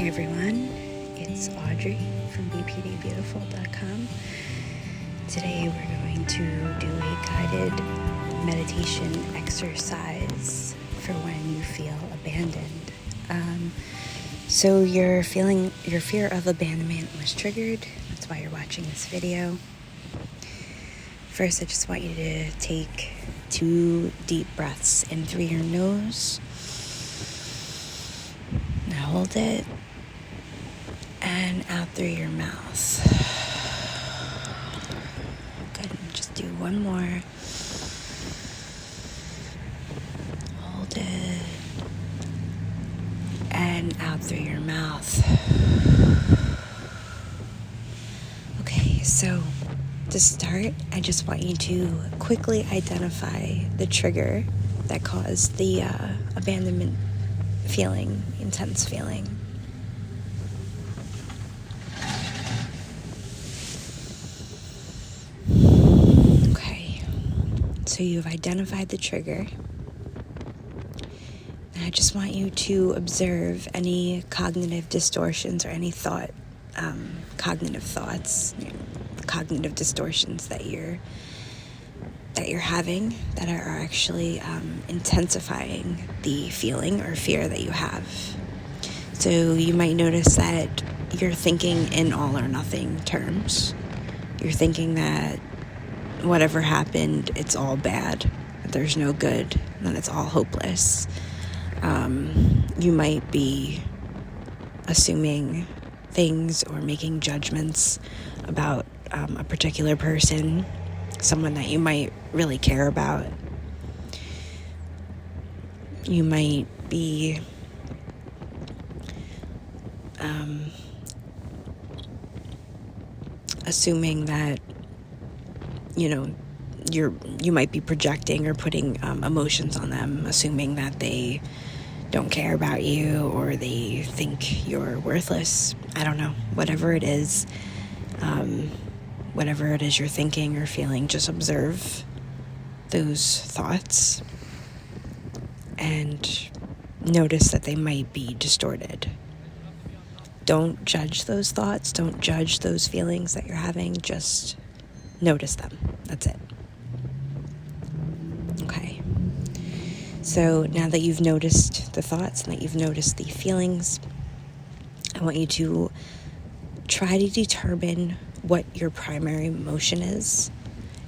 Hi everyone, it's Audrey from BPD Beautiful.com. Today we're going to do a guided meditation exercise for when you feel abandoned. So your fear of abandonment was triggered. That's why you're watching this video. First, I just want you to take 2 deep breaths in through your nose. Now hold it. And out through your mouth. Good. Just do one more. Hold it. And out through your mouth. Okay, so to start, I just want you to quickly identify the trigger that caused the abandonment feeling, intense feeling. So you've identified the trigger. And I just want you to observe any cognitive distortions or any cognitive thoughts, cognitive distortions that you're having that are actually intensifying the feeling or fear that you have. So you might notice that you're thinking in all or nothing terms. You're thinking that whatever happened, it's all bad. There's no good. And then it's all hopeless. You might be assuming things or making judgments about a particular person, someone that you might really care about. You might be assuming that you might be projecting or putting emotions on them, assuming that they don't care about you or they think you're worthless. I don't know. Whatever it is you're thinking or feeling, just observe those thoughts and notice that they might be distorted. Don't judge those thoughts. Don't judge those feelings that you're having. Just notice them. That's it. Okay. So now that you've noticed the thoughts and that you've noticed the feelings, I want you to try to determine what your primary emotion is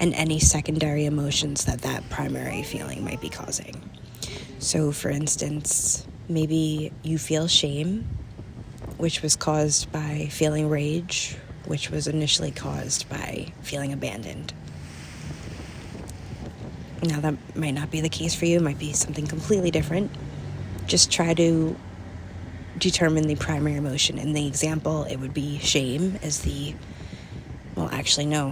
and any secondary emotions that primary feeling might be causing. So for instance, maybe you feel shame, which was caused by feeling rage, which was initially caused by feeling abandoned. Now, that might not be the case for you. It might be something completely different. Just try to determine the primary emotion. In the example, it would be shame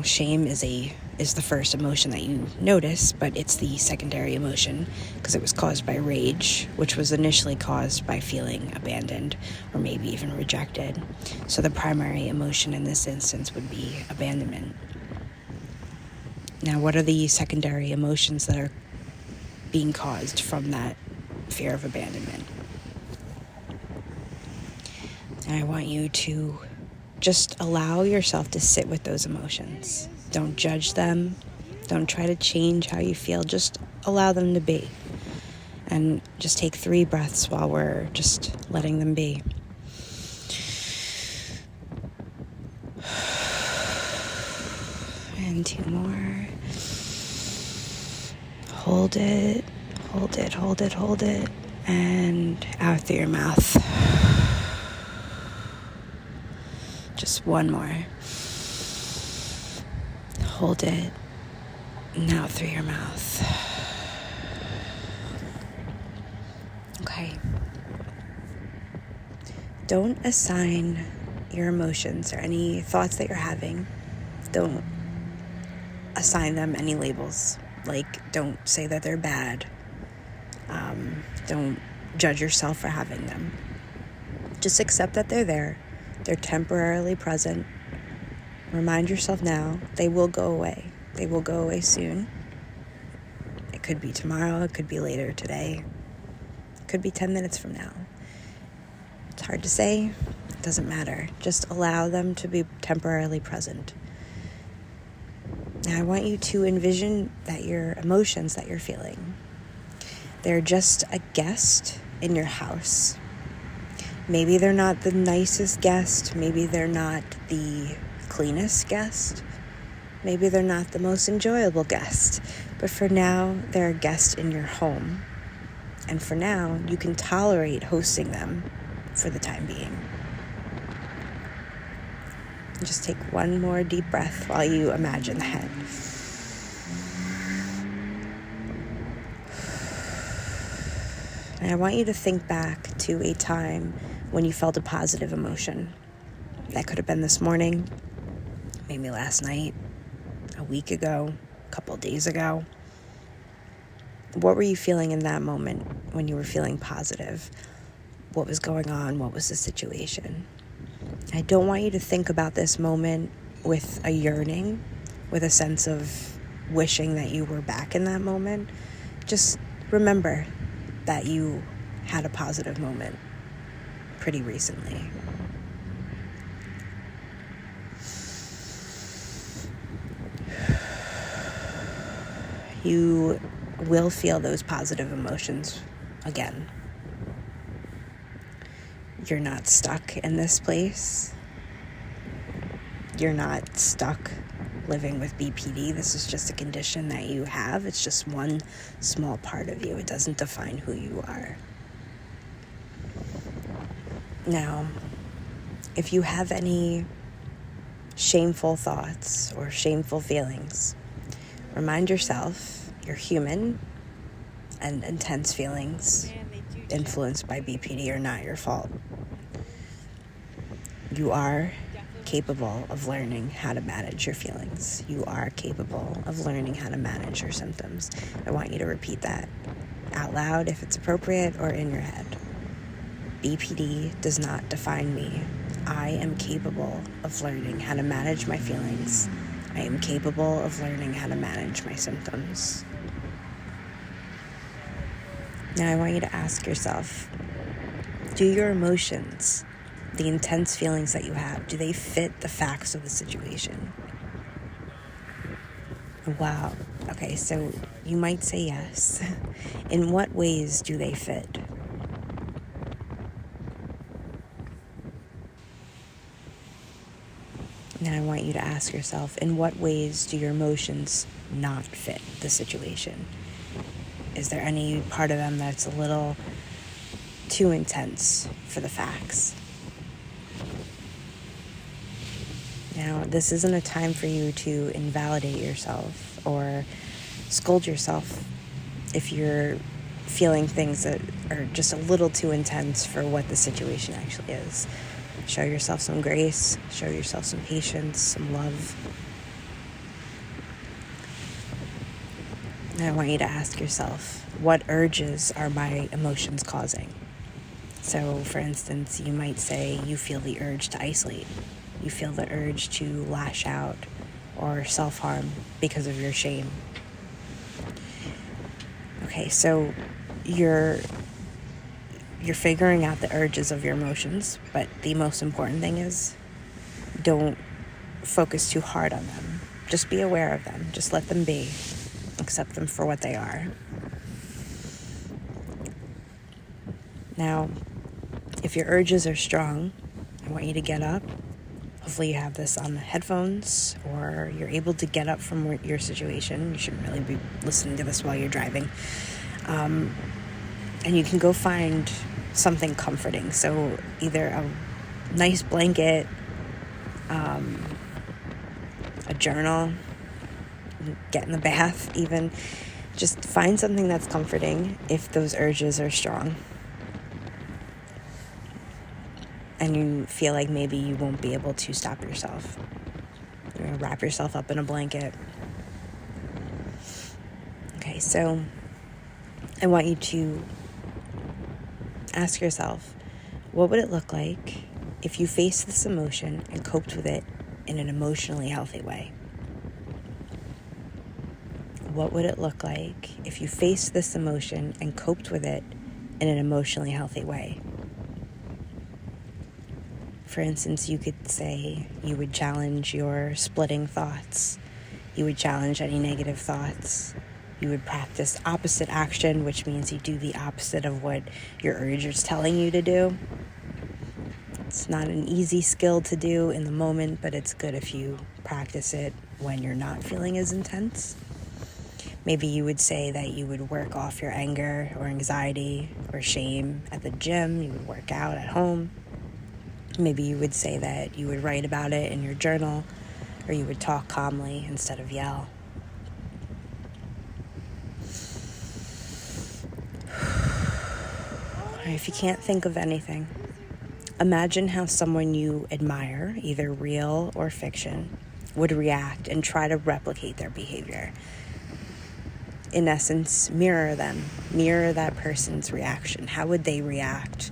shame is the first emotion that you notice, but it's the secondary emotion because it was caused by rage, which was initially caused by feeling abandoned or maybe even rejected. So the primary emotion in this instance would be abandonment. Now, what are the secondary emotions that are being caused from that fear of abandonment? And I want you to just allow yourself to sit with those emotions. Don't judge them. Don't try to change how you feel. Just allow them to be. And just take 3 breaths while we're just letting them be. And 2 more. Hold it, hold it, hold it, hold it. And out through your mouth. Just 1 more. Hold it, and out through your mouth. Okay. Don't assign your emotions or any thoughts that you're having. Don't assign them any labels. Like, don't say that they're bad. Don't judge yourself for having them. Just accept that they're there. They're temporarily present. Remind yourself now, they will go away. They will go away soon. It could be tomorrow, it could be later today. It could be 10 minutes from now. It's hard to say. It doesn't matter. Just allow them to be temporarily present. Now I want you to envision that your emotions that you're feeling, they're just a guest in your house. Maybe they're not the nicest guest. Maybe they're not the cleanest guest. Maybe they're not the most enjoyable guest. But for now, they're a guest in your home. And for now, you can tolerate hosting them for the time being. Just take one more deep breath while you imagine that. And I want you to think back to a time when you felt a positive emotion. That could have been this morning, maybe last night, a week ago, a couple of days ago. What were you feeling in that moment when you were feeling positive? What was going on? What was the situation? I don't want you to think about this moment with a yearning, with a sense of wishing that you were back in that moment. Just remember that you had a positive moment pretty recently. You will feel those positive emotions again. You're not stuck in this place. You're not stuck living with BPD. This is just a condition that you have. It's just one small part of you. It doesn't define who you are. Now, if you have any shameful thoughts or shameful feelings, remind yourself you're human and intense feelings influenced by BPD are not your fault. You are capable of learning how to manage your feelings. You are capable of learning how to manage your symptoms. I want you to repeat that out loud if it's appropriate or in your head. BPD does not define me. I am capable of learning how to manage my feelings. I am capable of learning how to manage my symptoms. Now I want you to ask yourself, do your emotions, the intense feelings that you have, do they fit the facts of the situation? Wow. Okay, so you might say yes. In what ways do they fit? Now I want you to ask yourself, in what ways do your emotions not fit the situation? Is there any part of them that's a little too intense for the facts? Now, this isn't a time for you to invalidate yourself or scold yourself if you're feeling things that are just a little too intense for what the situation actually is. Show yourself some grace, show yourself some patience, some love. And I want you to ask yourself, what urges are my emotions causing? So, for instance, you might say you feel the urge to isolate. You feel the urge to lash out or self-harm because of your shame. Okay, so you're figuring out the urges of your emotions, but the most important thing is don't focus too hard on them. Just be aware of them. Just let them be. Accept them for what they are. Now, if your urges are strong, I want you to get up. Hopefully you have this on the headphones or you're able to get up from your situation. You shouldn't really be listening to this while you're driving. And you can go find something comforting. So either a nice blanket, a journal, get in the bath even. Just find something that's comforting if those urges are strong. And you feel like maybe you won't be able to stop yourself. You're going to wrap yourself up in a blanket. Okay, so I want you to ask yourself, what would it look like if you faced this emotion and coped with it in an emotionally healthy way? What would it look like if you faced this emotion and coped with it in an emotionally healthy way? For instance, you could say you would challenge your splitting thoughts. You would challenge any negative thoughts. You would practice opposite action, which means you do the opposite of what your urge is telling you to do. It's not an easy skill to do in the moment, but it's good if you practice it when you're not feeling as intense. Maybe you would say that you would work off your anger or anxiety or shame at the gym. You would work out at home. Maybe you would say that you would write about it in your journal, or you would talk calmly instead of yell. Or if you can't think of anything, imagine how someone you admire, either real or fiction, would react and try to replicate their behavior. In essence, mirror them. Mirror that person's reaction. How would they react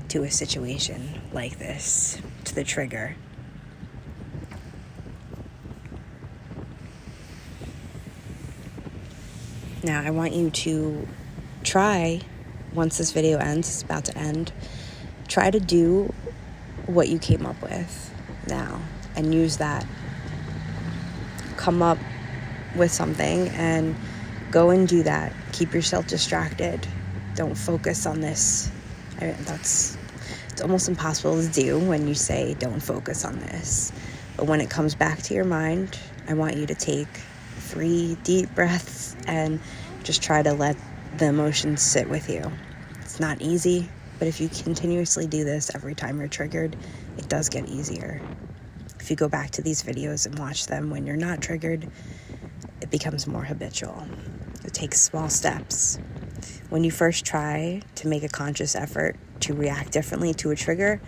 to a situation like this, to the trigger? Now, I want you to try, once this video ends, it's about to end, try to do what you came up with now and use that. Come up with something and go and do that. Keep yourself distracted. Don't focus on this. It's almost impossible to do when you say don't focus on this. But when it comes back to your mind, I want you to take 3 deep breaths and just try to let the emotions sit with you. It's not easy, but if you continuously do this every time you're triggered, it does get easier. If you go back to these videos and watch them when you're not triggered, it becomes more habitual. It takes small steps. When you first try to make a conscious effort to react differently to a trigger,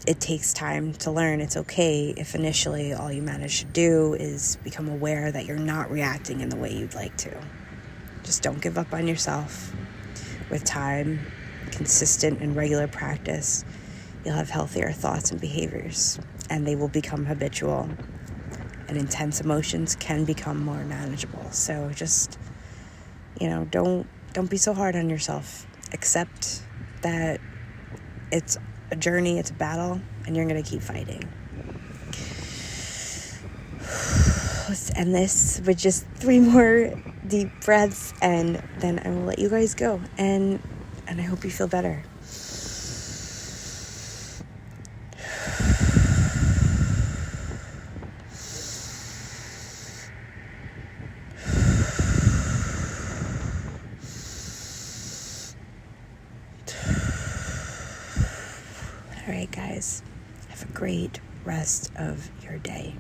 it takes time to learn. It's okay if initially all you manage to do is become aware that you're not reacting in the way you'd like to. Just don't give up on yourself. With time, consistent and regular practice, you'll have healthier thoughts and behaviors, and they will become habitual, and intense emotions can become more manageable. So just, don't be so hard on yourself. Accept that it's a journey, it's a battle, and you're going to keep fighting. Let's end this with just 3 more deep breaths, and then I will let you guys go. And I hope you feel better. All right, guys, have a great rest of your day.